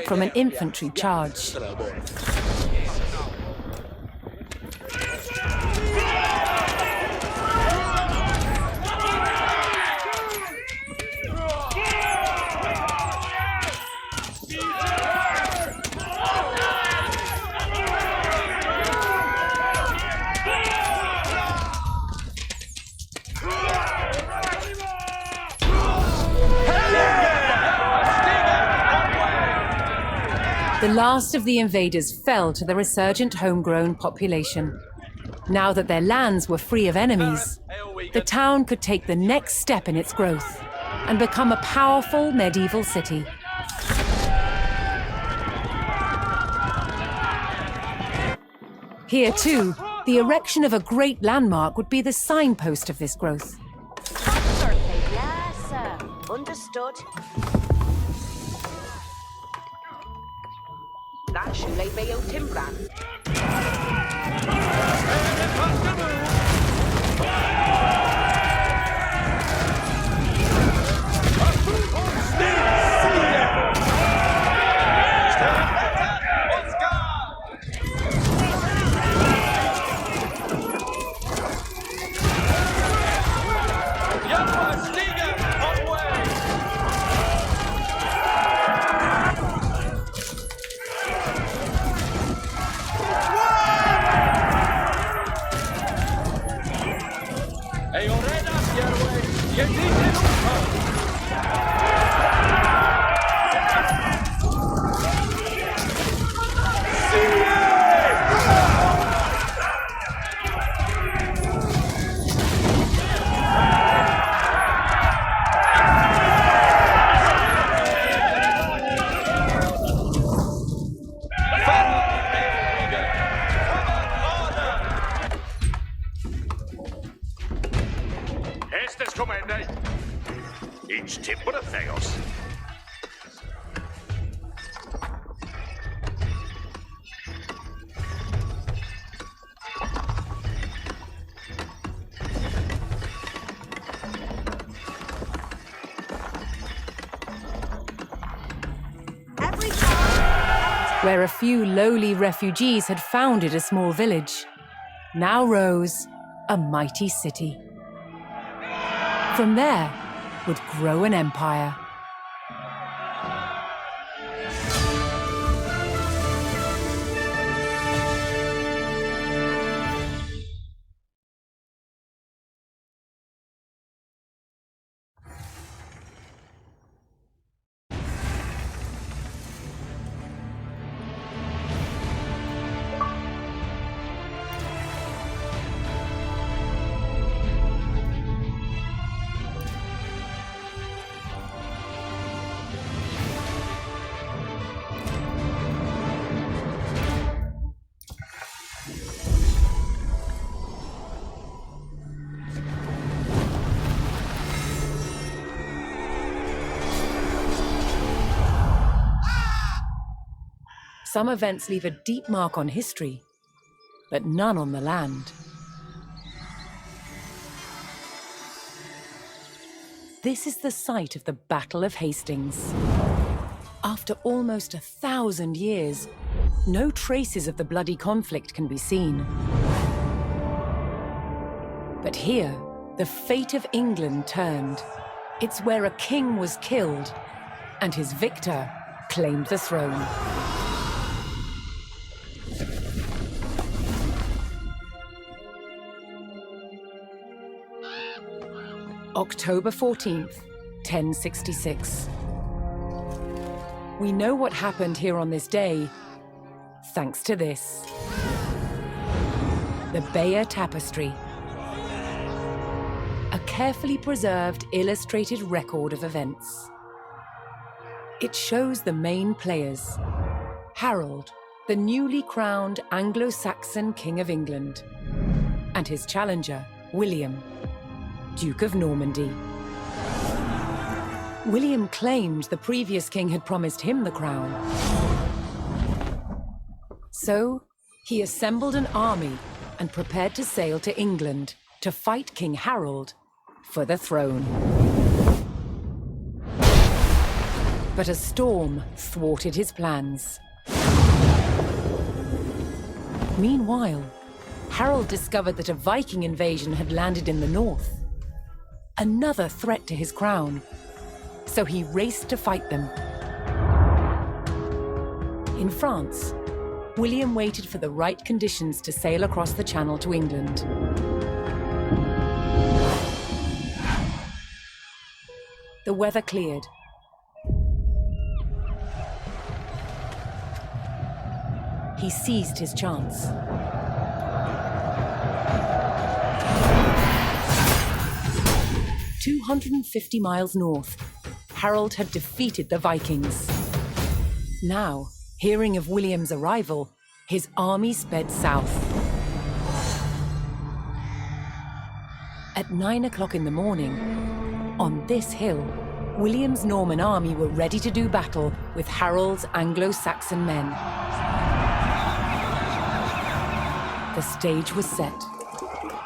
from an infantry charge. The last of the invaders fell to the resurgent homegrown population. Now that their lands were free of enemies, the town could take the next step in its growth and become a powerful medieval city. Here too, the erection of a great landmark would be the signpost of this growth. Yes, sir. Understood. That should lay Mayo Timbran. Where a few lowly refugees had founded a small village, now rose a mighty city. From there would grow an empire. Some events leave a deep mark on history, but none on the land. This is the site of the Battle of Hastings. After almost 1,000 years, no traces of the bloody conflict can be seen. But here, the fate of England turned. It's where a king was killed, and his victor claimed the throne. October 14th, 1066. We know what happened here on this day, thanks to this. The Bayeux Tapestry. A carefully preserved illustrated record of events. It shows the main players. Harold, the newly crowned Anglo-Saxon King of England, and his challenger, William, Duke of Normandy. William claimed the previous king had promised him the crown. So, he assembled an army and prepared to sail to England to fight King Harold for the throne. But a storm thwarted his plans. Meanwhile, Harold discovered that a Viking invasion had landed in the north. Another threat to his crown. So he raced to fight them. In France, William waited for the right conditions to sail across the Channel to England. The weather cleared. He seized his chance. "250 miles north, Harold had defeated the Vikings. Now, hearing of William's arrival, his army sped south. At 9 o'clock in the morning, on this hill, William's Norman army were ready to do battle with Harold's Anglo-Saxon men. The stage was set,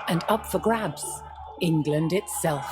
and up for grabs, England itself.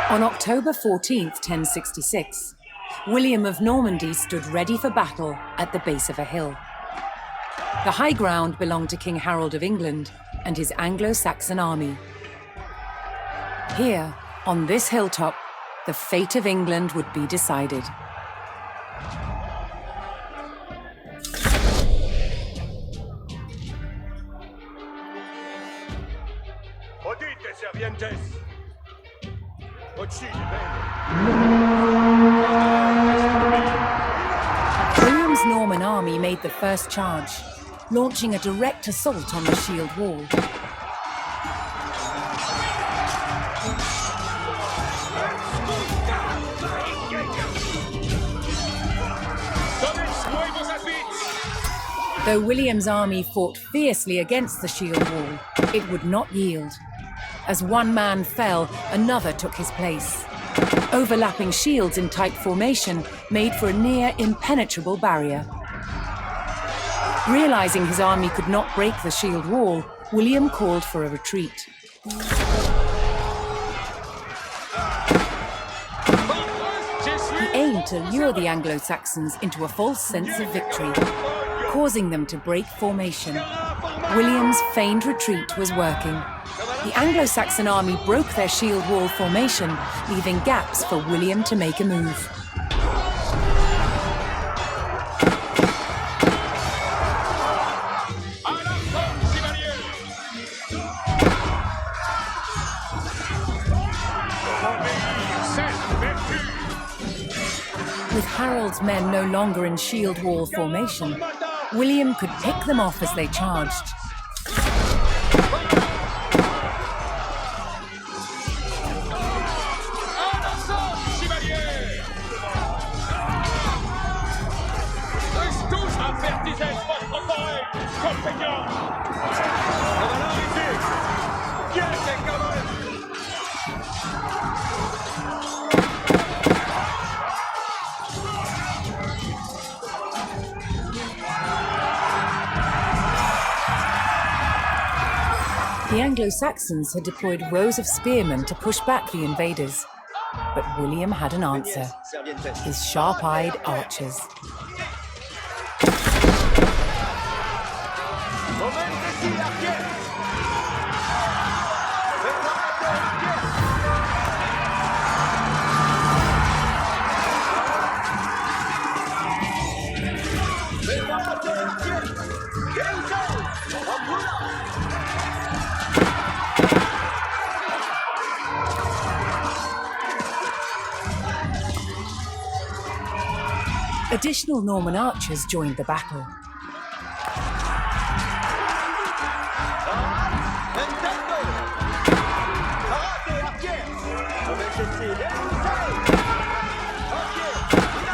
On October 14th, 1066, William of Normandy stood ready for battle at the base of a hill. The high ground belonged to King Harold of England and his Anglo-Saxon army. Here, on this hilltop, the fate of England would be decided. Odite, servientes! William's Norman army made the first charge, launching a direct assault on the shield wall. Though William's army fought fiercely against the shield wall, it would not yield. As one man fell, another took his place. Overlapping shields in tight formation made for a near impenetrable barrier. Realizing his army could not break the shield wall, William called for a retreat. He aimed to lure the Anglo-Saxons into a false sense of victory, causing them to break formation. William's feigned retreat was working. The Anglo-Saxon army broke their shield wall formation, leaving gaps for William to make a move. With Harold's men no longer in shield wall formation, William could pick them off as they charged. The Anglo-Saxons had deployed rows of spearmen to push back the invaders. But William had an answer: his sharp-eyed archers. Additional Norman archers joined the battle.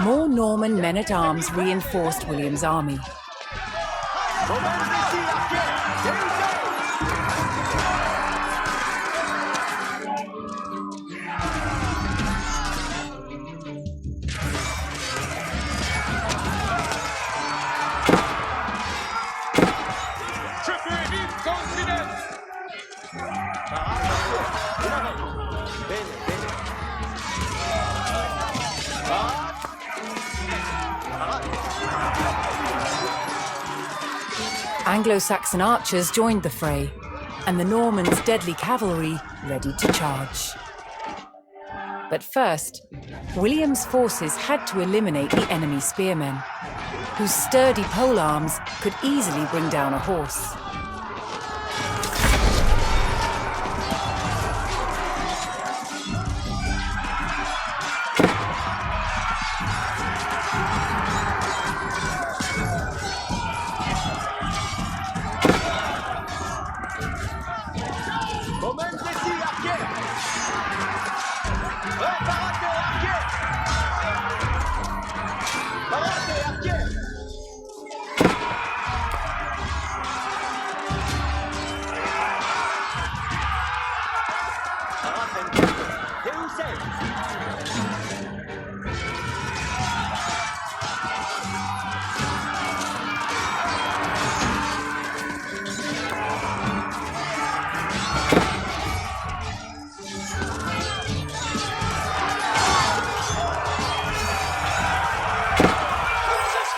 More Norman men-at-arms reinforced William's army. Anglo-Saxon archers joined the fray, and the Normans' deadly cavalry ready to charge. But first, William's forces had to eliminate the enemy spearmen, whose sturdy polearms could easily bring down a horse.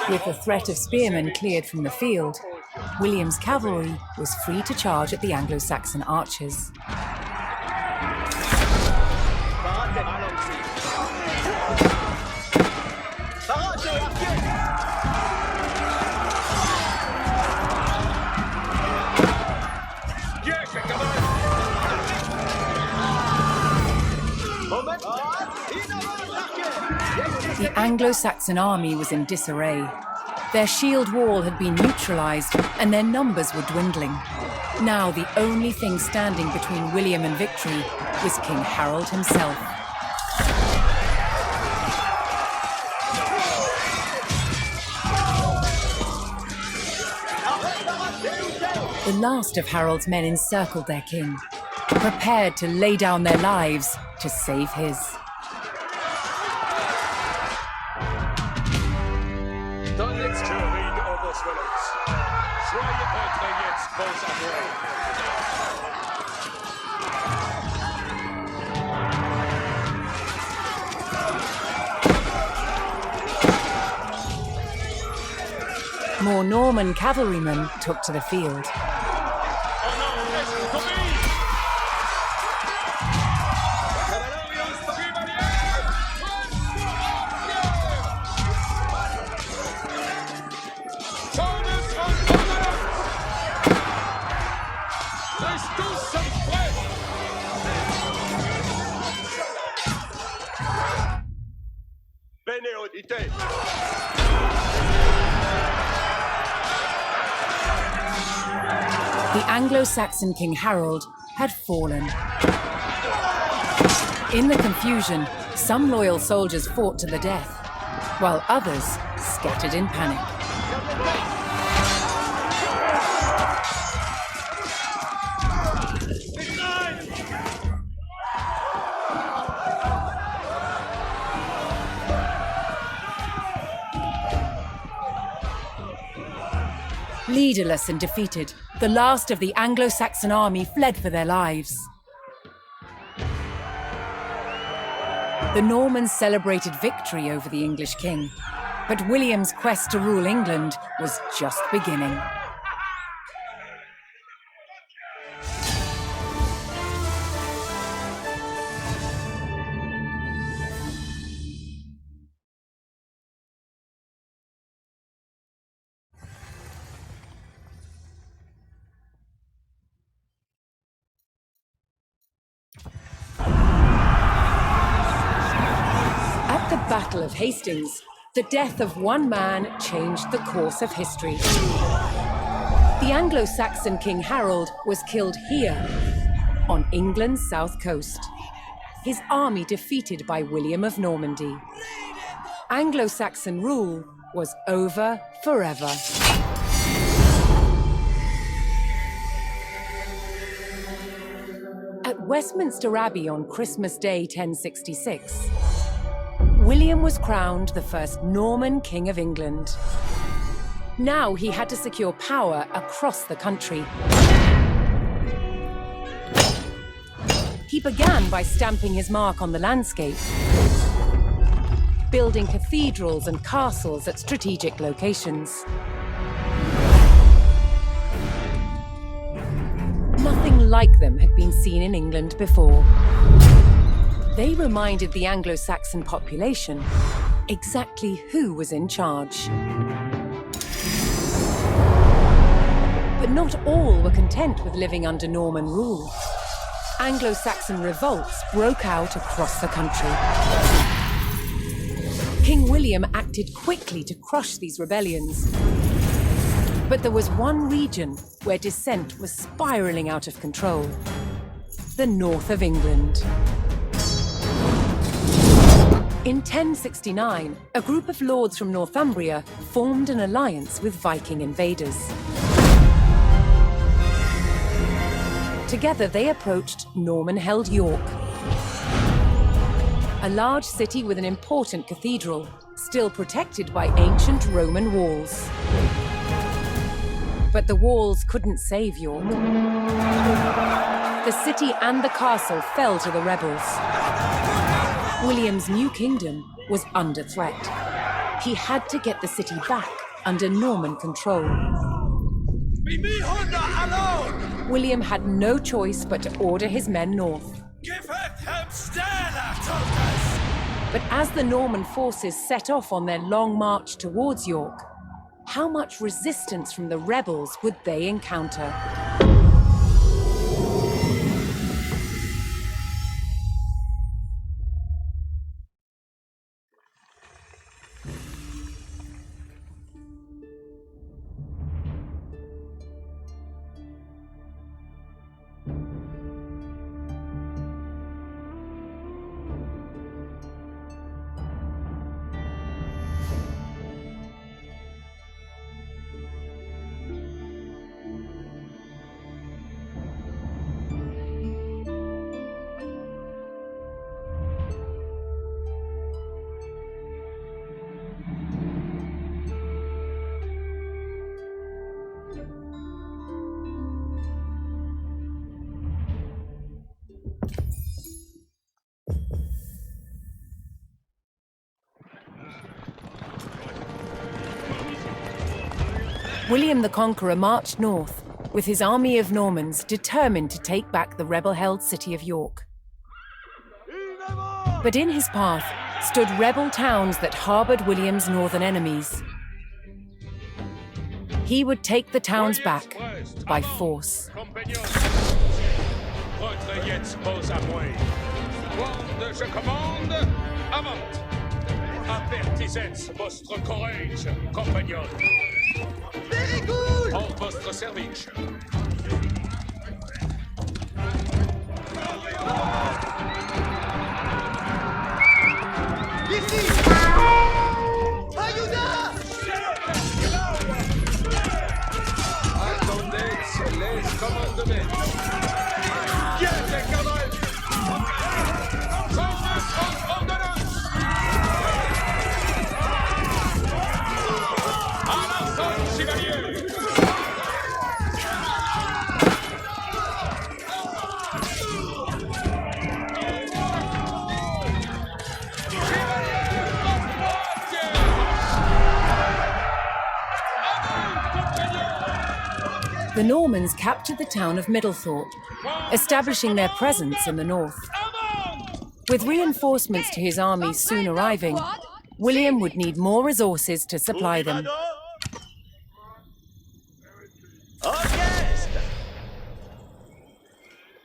With the threat of spearmen cleared from the field, William's cavalry was free to charge at the Anglo-Saxon archers. The Anglo-Saxon army was in disarray. Their shield wall had been neutralized and their numbers were dwindling. Now the only thing standing between William and victory was King Harold himself. The last of Harold's men encircled their king, prepared to lay down their lives to save his. More Norman cavalrymen took to the field. The Anglo-Saxon King Harold had fallen. In the confusion, some loyal soldiers fought to the death, while others scattered in panic. Leaderless and defeated, the last of the Anglo-Saxon army fled for their lives. The Normans celebrated victory over the English king, but William's quest to rule England was just beginning. At the Battle of Hastings, The death of one man changed the course of history. The Anglo-Saxon King Harold was killed here, on England's south coast. His army defeated by William of Normandy. Anglo-Saxon rule was over forever. At Westminster Abbey on Christmas Day 1066, William was crowned the first Norman King of England. Now he had to secure power across the country. He began by stamping his mark on the landscape, building cathedrals and castles at strategic locations. Nothing like them had been seen in England before. They reminded the Anglo-Saxon population exactly who was in charge. But not all were content with living under Norman rule. Anglo-Saxon revolts broke out across the country. King William acted quickly to crush these rebellions. But there was one region where dissent was spiraling out of control: the north of England. In 1069, a group of lords from Northumbria formed an alliance with Viking invaders. Together, they approached Norman-held York, a large city with an important cathedral, still protected by ancient Roman walls. But the walls couldn't save York. The city and the castle fell to the rebels. William's new kingdom was under threat. He had to get the city back under Norman control. William had no choice but to order his men north. But as the Norman forces set off on their long march towards York, how much resistance from the rebels would they encounter? William the Conqueror marched north, with his army of Normans determined to take back the rebel-held city of York. But in his path stood rebel towns that harboured William's northern enemies. He would take the towns back by force. Votre courage, compagnon. Very good! En votre service. Ici! Ayuda! Attendez, c'est les commandements. Viens, les camarades! The Normans captured the town of Middlethorpe, establishing their presence in the north. With reinforcements to his armies soon arriving, William would need more resources to supply them.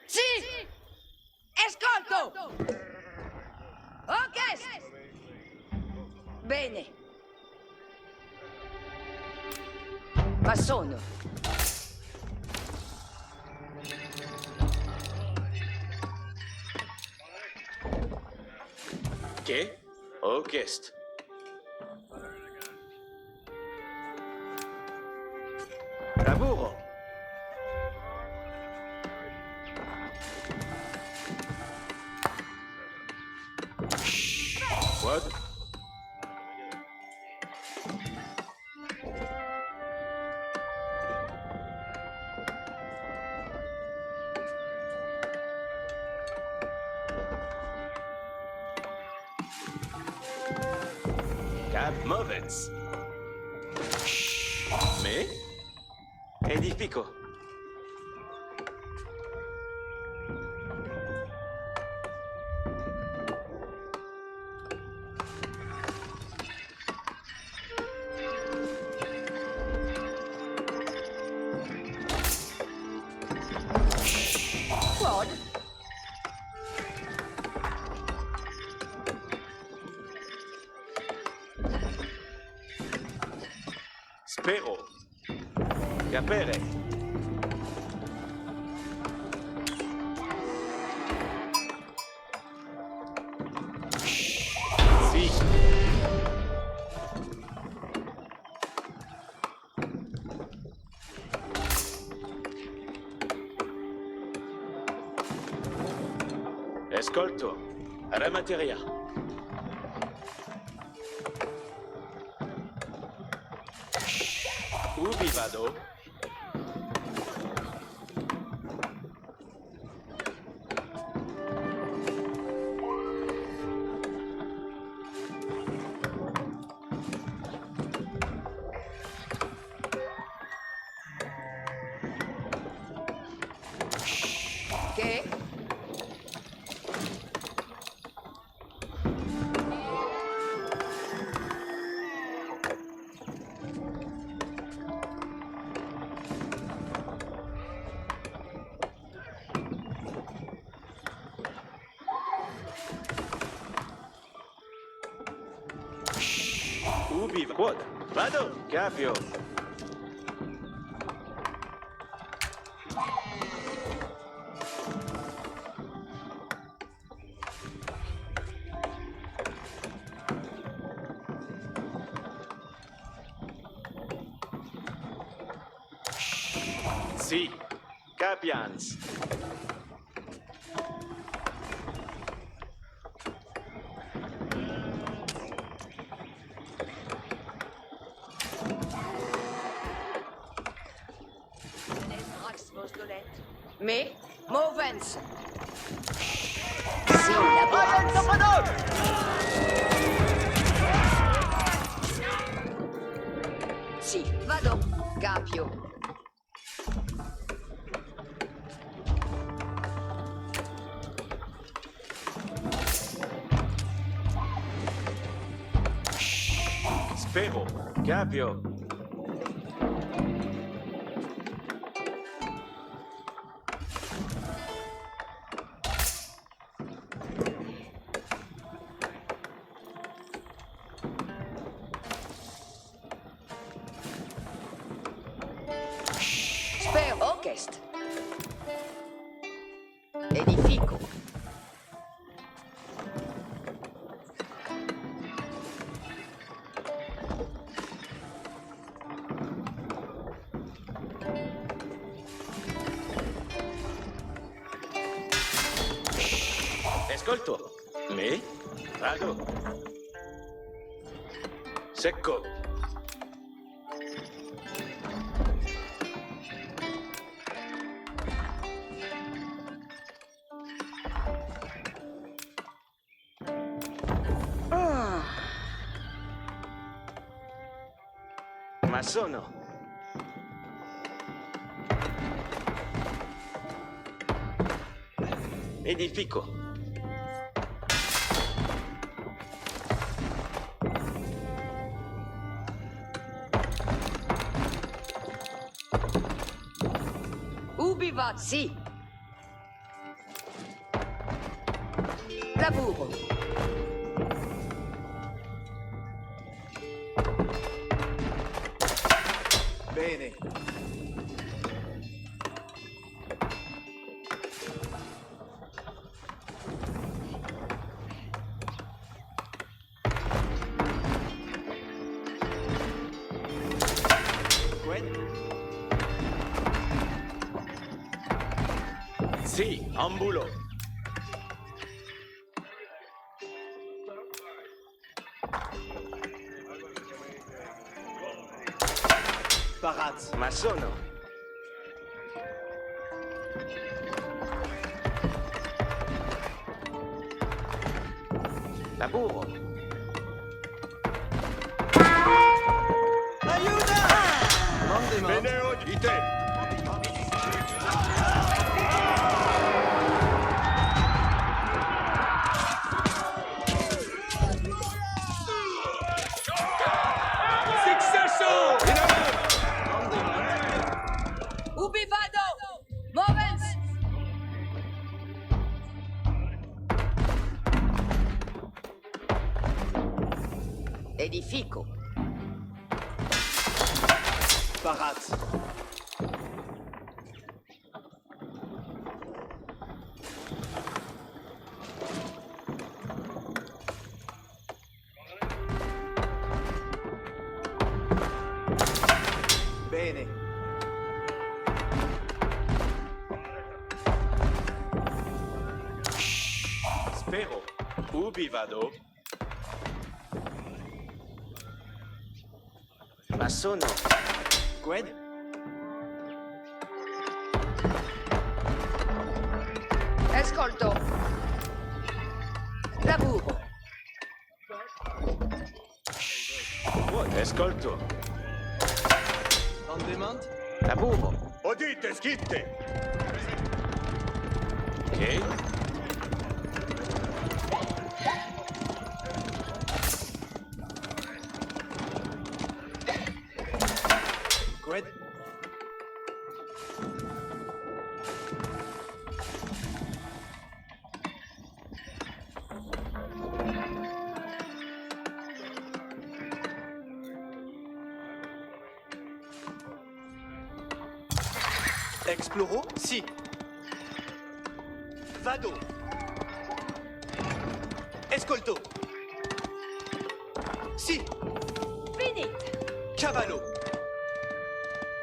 Sì! Ascolto! Ok! Bene, Massone. Che? Ho chiesto. Lavoro. What? Cap Movens. Me? Edifico. Quad. Spero. Capere. Sì. Ascolto. Alla materia. Ubi vado? Che? Ubi quod? Vado? Capio. Sì. Capians. Me? Movens. Sì, laborans. Sì, vado. Capio. Spero. Capio. Spero. Orchest. Edifico. Ascolto. Me? Vado. Secco. Ma sono. Edifico. Ubi va? Sì. Lavoro. Me? Bene. Sì, ambulo. Parat. Ma sono. Laburo. Aiuta! Mandement. Bene udite. Successo! Ubi vado? Movens! Edifico. Parat. Bene. Spero. Ubi vado? Ma sono. Gwen. Ascolto. Lavoro. Ascolto. Mandement. Laburo. Udite, schitte. Ok. Gwen. Exploro? Si. Vado. Escolto. Si. Finit. Cavallo.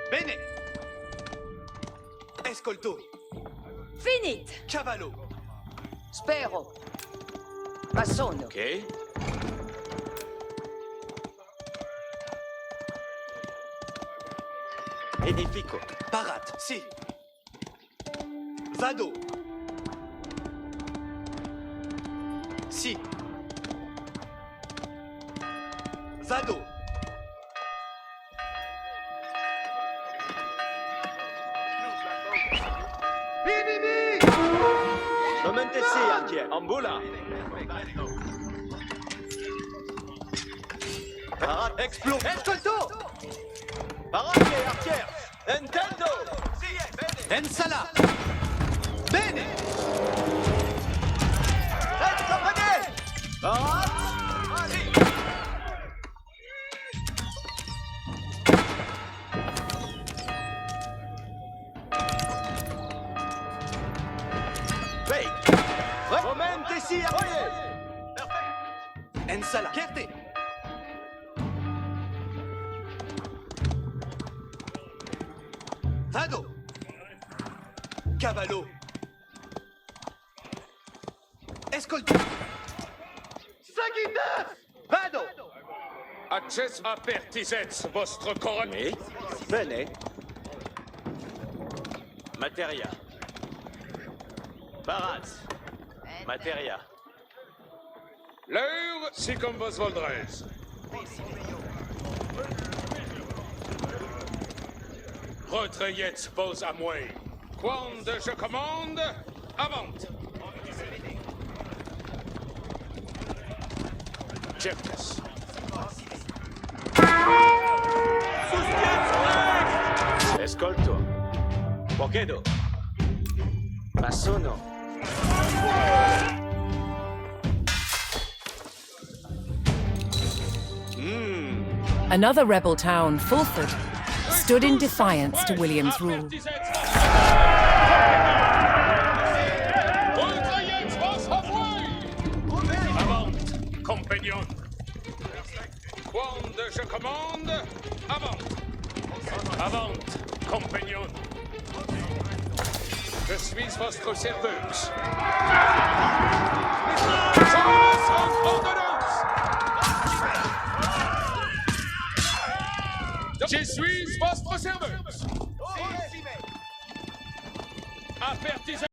Bene. Escolto. Finit. Cavallo. Spero. Ma sono. Ok. Edifico. Parat. Si. Vado. Si. Vado. Momente sì, anche. Ambula. Parat. Explore. Escolto. Parate, artière. Nintendo. Ensala. Bene. Parat. Fake. Momente sì, anche. Ensala. Chierte. Vado. Cavallo. Escolto. Sagina. Vado. Acces apertisets vostre couronne. Bene. Materia. Baraz. Materia. L'heure, si comme vos voldrez. Retrayez vos amouets. Quand je commande, avant. Jeftes. Escolto. Pochedo. Ma sono. Another rebel town, Fulford, stood in defiance to William's rule. Avant, compagnon. Quand je commande, avant. Avant, compagnon. Je suis votre serveuse.